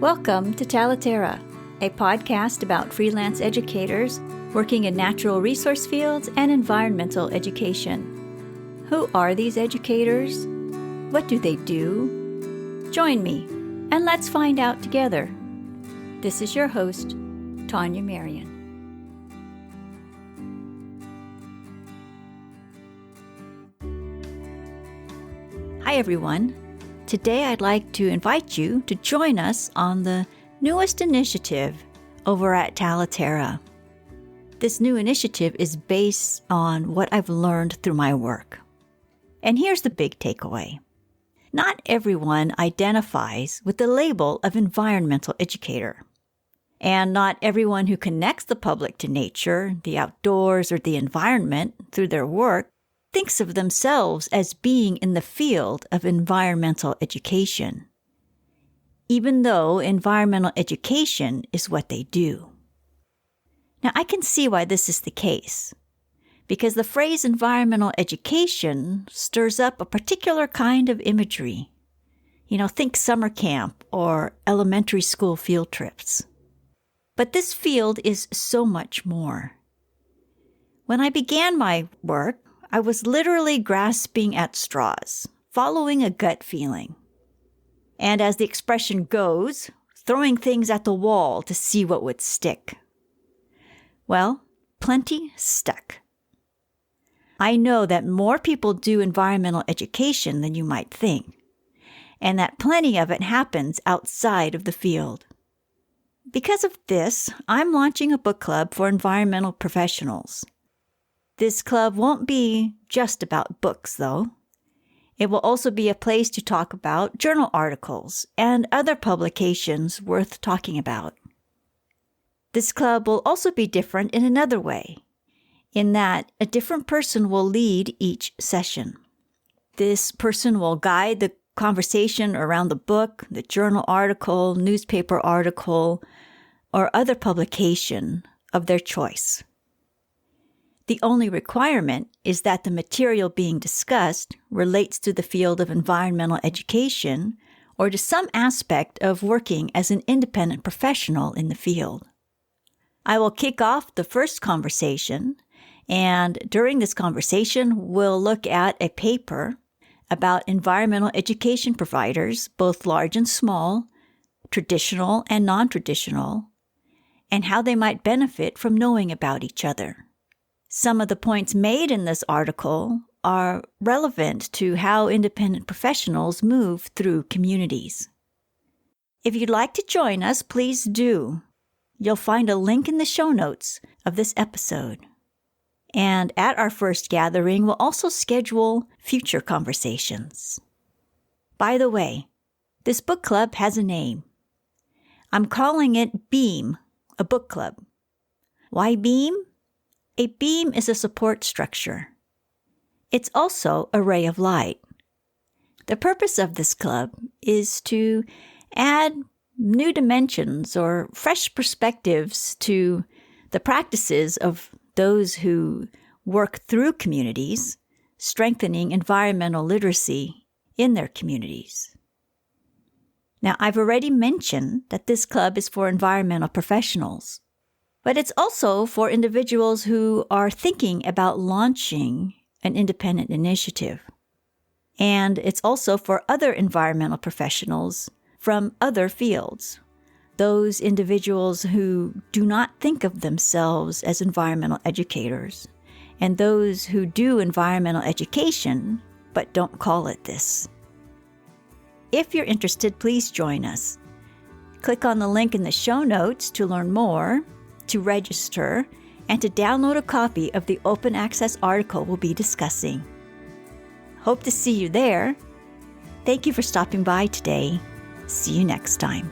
Welcome to Talaterra, a podcast about freelance educators working in natural resource fields and environmental education. Who are these educators? What do they do? Join me, and let's find out together. This is your host, Tania Marien. Hi, everyone. Today I'd like to invite you to join us on the newest initiative over at Talaterra. This new initiative is based on what I've learned through my work. And here's the big takeaway. Not everyone identifies with the label of environmental educator. And not everyone who connects the public to nature, the outdoors, or the environment through their work thinks of themselves as being in the field of environmental education, even though environmental education is what they do. Now, I can see why this is the case, because the phrase environmental education stirs up a particular kind of imagery. Think summer camp or elementary school field trips. But this field is so much more. When I began my work, I was literally grasping at straws, following a gut feeling. And as the expression goes, throwing things at the wall to see what would stick. Well, plenty stuck. I know that more people do environmental education than you might think, and that plenty of it happens outside of the field. Because of this, I'm launching a book club for environmental professionals. This club won't be just about books, though. It will also be a place to talk about journal articles and other publications worth talking about. This club will also be different in another way, in that a different person will lead each session. This person will guide the conversation around the book, the journal article, newspaper article, or other publication of their choice. The only requirement is that the material being discussed relates to the field of environmental education or to some aspect of working as an independent professional in the field. I will kick off the first conversation, and during this conversation, we'll look at a paper about environmental education providers, both large and small, traditional and non-traditional, and how they might benefit from knowing about each other. Some of the points made in this article are relevant to how independent professionals move through communities. If you'd like to join us, please do. You'll find a link in the show notes of this episode. And at our first gathering, we'll also schedule future conversations. By the way, this book club has a name. I'm calling it BEAM, a book club. Why BEAM? A beam is a support structure. It's also a ray of light. The purpose of this club is to add new dimensions or fresh perspectives to the practices of those who work through communities, strengthening environmental literacy in their communities. Now, I've already mentioned that this club is for environmental professionals. But it's also for individuals who are thinking about launching an independent initiative. And it's also for other environmental professionals from other fields, those individuals who do not think of themselves as environmental educators, and those who do environmental education but don't call it this. If you're interested, please join us. Click on the link in the show notes to learn more, to register, and to download a copy of the open access article we'll be discussing. Hope to see you there. Thank you for stopping by today. See you next time.